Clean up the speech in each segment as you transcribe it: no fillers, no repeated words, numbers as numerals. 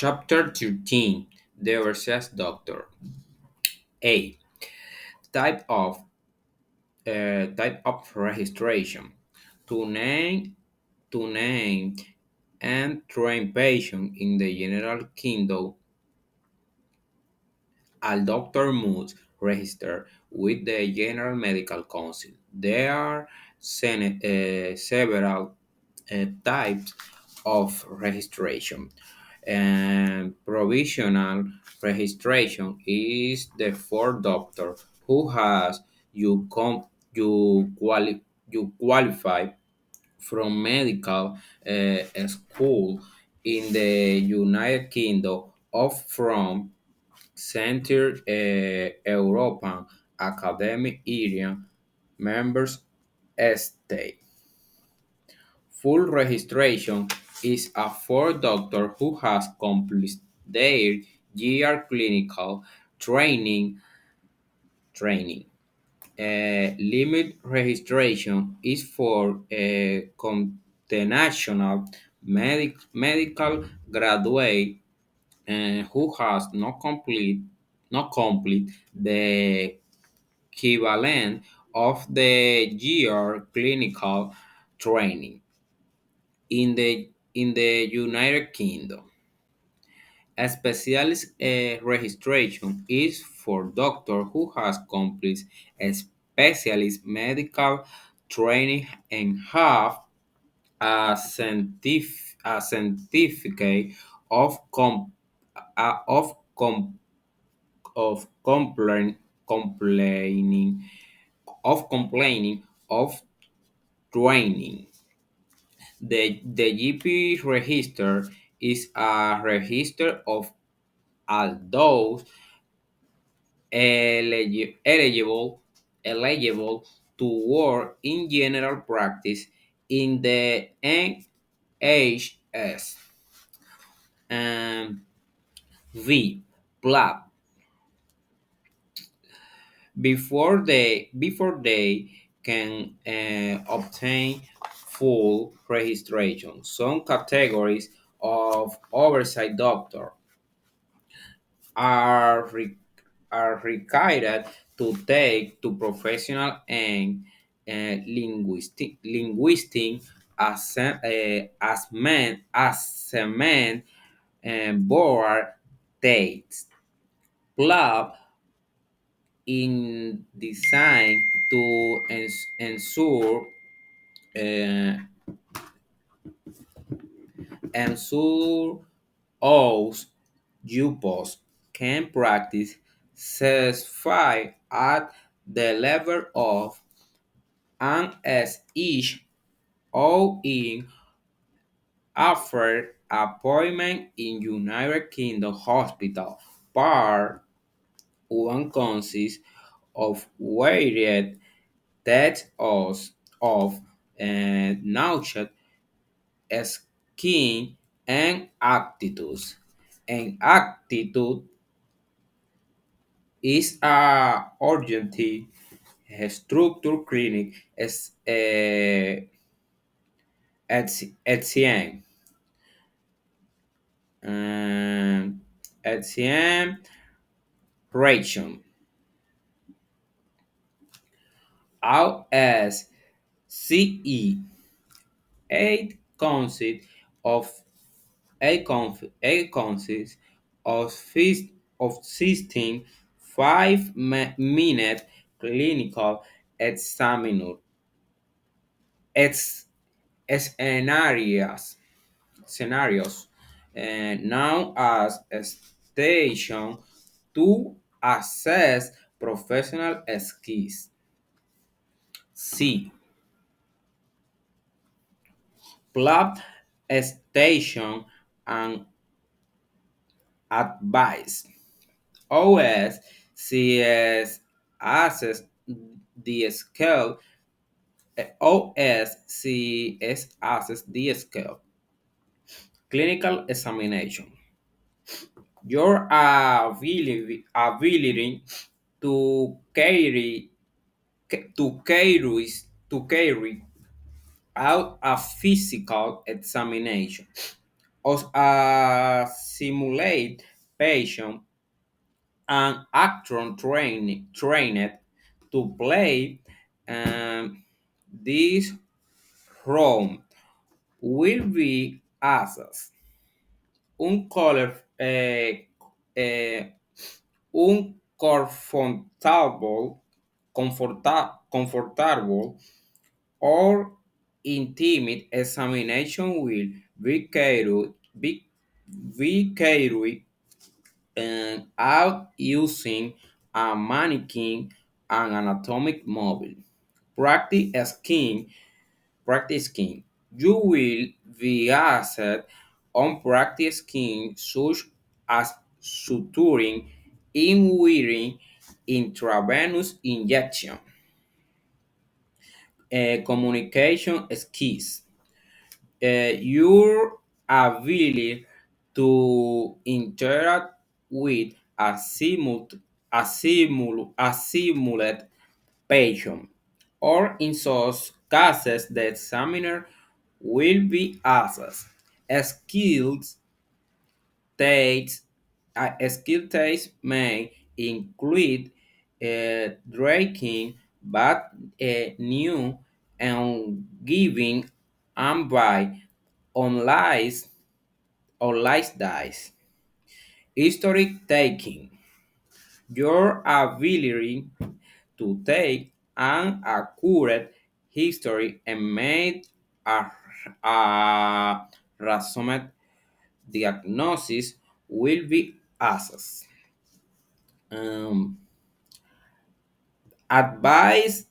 Chapter 13. The Overseas Doctor. A. Type of type of registration. To name to name and train patient in the General Kingdom, a doctor must register with the General Medical Council. There are several types of registration. And provisional registration is the for doctor who has you com you qualify from medical school in the United Kingdom or from Central European Academic Area members state. Full registration is a for doctor who has completed their year clinical training. Limit registration is for international medical graduate who has not complete the equivalent of the year clinical training in the United Kingdom. A specialist registration is for doctor who has completed a specialist medical training and have a certificate of of of complaining complaining of training. The GP register is a register of all those eligible to work in general practice in the NHS. And V. Plab. Before they can obtain full registration, some categories of oversight doctor are are required to take to professional and linguistic assessment and board dates. Club in design to ensure uh, ensure all pupils can practice satisfy at the level of and as each all in offered appointment in United Kingdom hospital. Part one consists of weighted tests of nausea, skin, and attitudes. And attitude is a urgent structure clinic as at CM. At CM ration out as CE. Eight consists of eight consists of fist of 5 minute clinical examiner ex, scenarios known as a station to assess professional skills. C. Plot station and advice. OS CS assess the scale. OSCS assess the scale. Clinical examination. Your ability to carry out a physical examination. simulate patient and actor trained to play um, this role will be access un color un comfortable or intimate examination will be carried out using a mannequin and anatomic model. Practice skiing Practice skiing. You will be asked on practice skiing such as suturing, in wearing, intravenous injection, communication skills, your ability to interact with a simulate patient, or in such cases the examiner will be asked. Skills takes skill takes may include drinking, but new and giving and by on lies or lies dice. History taking. Your ability to take an accurate history and make a resumed diagnosis will be assessed. Um, advice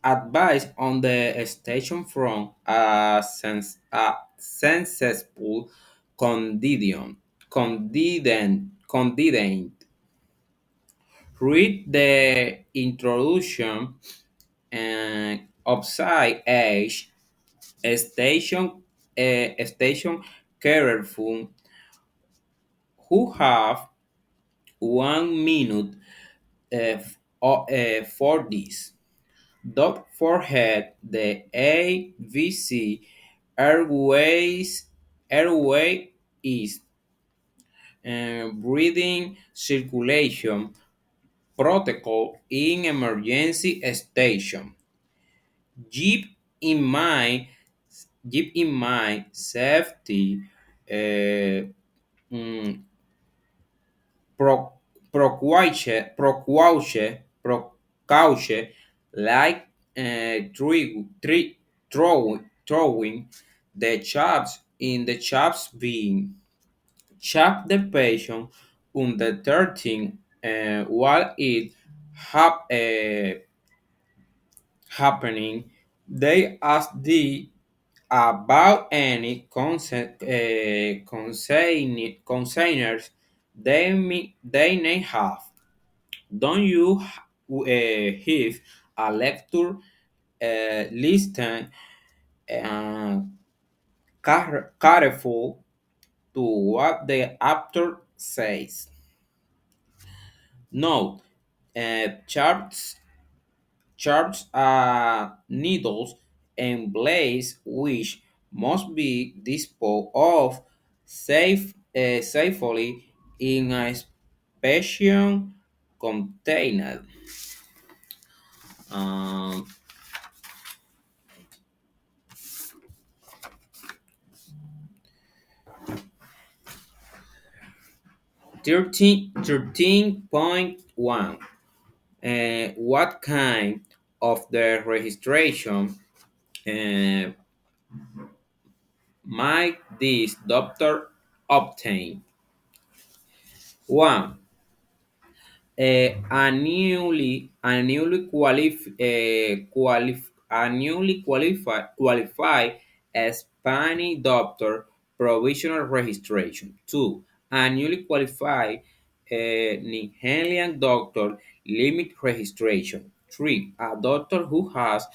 advice on the station from a successful candidate. Read the introduction and upside age station careful who have 1 minute for this. Don't forget the AVC airway is breathing circulation protocol in emergency station. Keep in mind, keep in mind safety uh, mm, pro, precaution like throwing the chaps in the chaps being chap the patient under 13 while it happening. They ask the about any consigners they may have. Don't you have a lecture listen uh, careful to what the actor says? Note, charts needles and blades which must be disposed of safely in a special container. Um, 13.1. What kind of the registration uh, might this doctor obtain? One, a newly qualified Spanish doctor provisional registration. Two, a newly qualified Nigerian doctor limit registration. Three, a doctor who has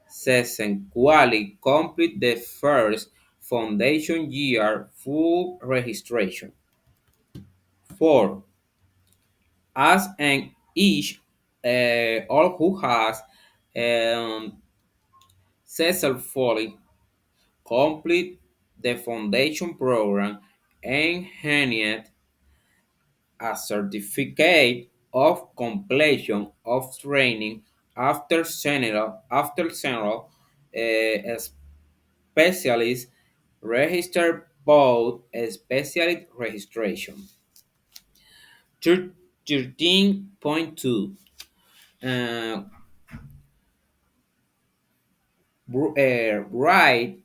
successfully complete the first foundation year full registration. Four, as an each all who has successfully complete The foundation program enhanced a certificate of completion of training after general specialist registered both specialist registration. 13.2 uh, right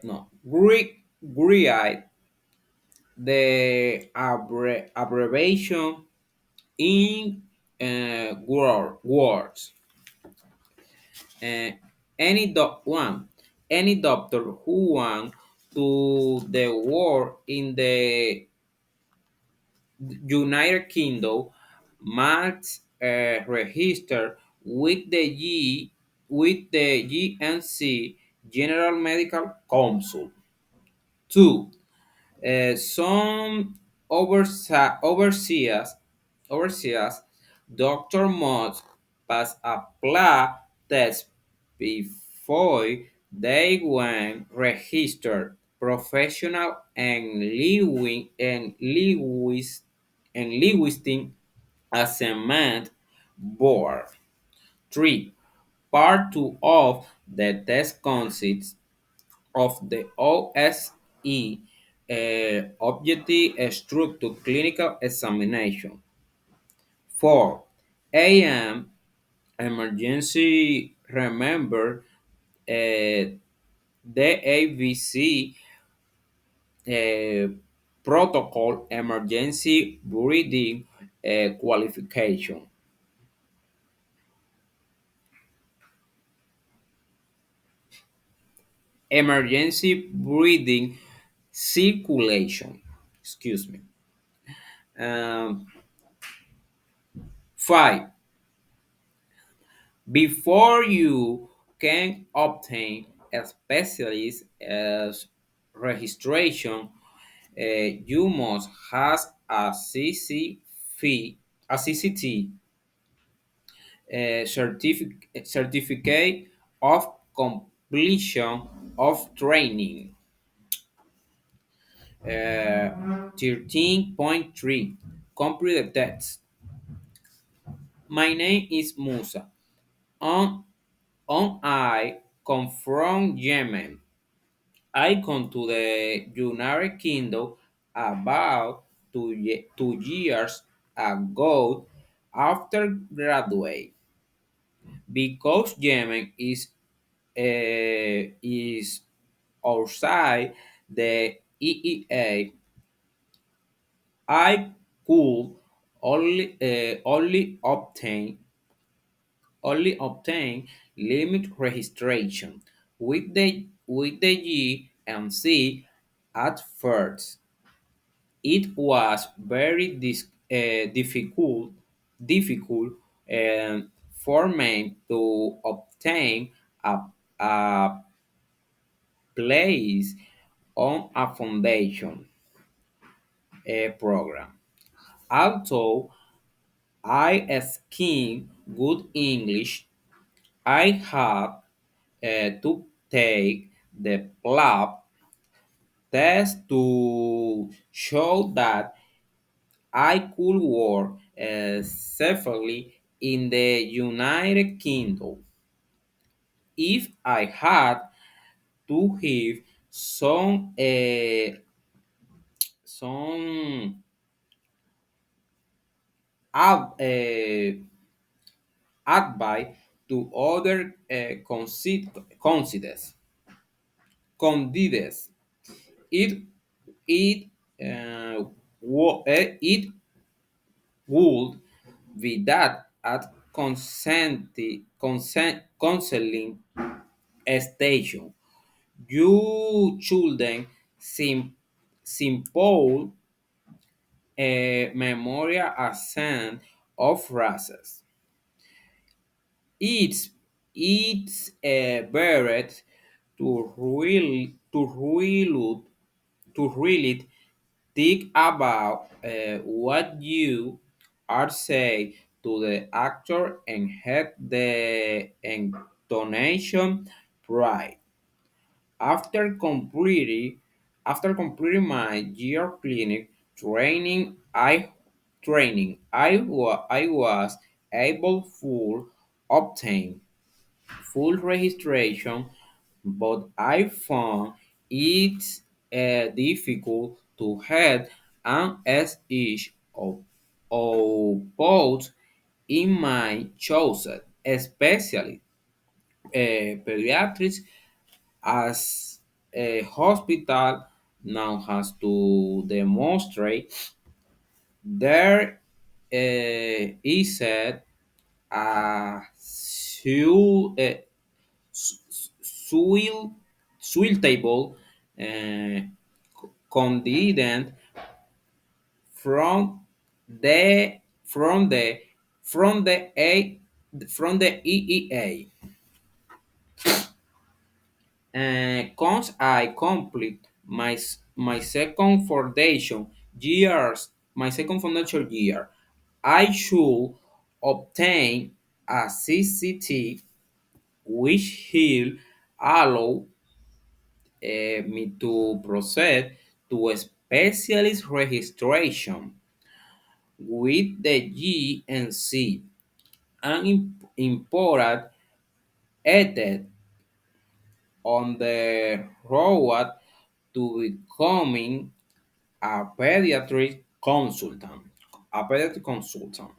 no read the abbreviation in words. Uh, any doctor who want to the work in the United Kingdom must register with the GNC General Medical Council. Two, some overseas doctor must pass a blood test before they when register professional and linguistic assessment board. 3. Part 2 of the test consists of the OSE objective structure clinical examination. 4. AM emergency remember the ABC uh, protocol emergency breathing qualification. Emergency breathing circulation. Excuse me. Um, 5. Before you can obtain a specialist registration, you must have a CCT certificate of completion of training. 13.3 Complete the text. My name is Musa. On, I come from Yemen. I come to the United Kingdom about 2 years ago after graduate because Yemen is outside the EEA. I could only obtain limit registration with the GMC at first. It was very difficult for me to obtain a place on a foundation program. Although I speak good English, I had to take the lab test to show that I could work safely in the United Kingdom. If I had to have some ad, advice to other candidates, it it would be that at counseling station you children simple memorial ascent of races. It's better to really think about what you are saying to the actor and have the intonation right. After completing after completing my year clinic I was able to obtain full registration, but I found it difficult to head an SH of both in my chosen, especially pediatrics, as a hospital now has to demonstrate there is a soil suitable uh, condensed from the from the from the a from the EEA. Once I complete my second foundation my second foundation year, I should obtain a CCT, which will allow me to proceed to a specialist registration with the GNC, an important edit on the road to becoming a pediatric consultant. A pediatric consultant.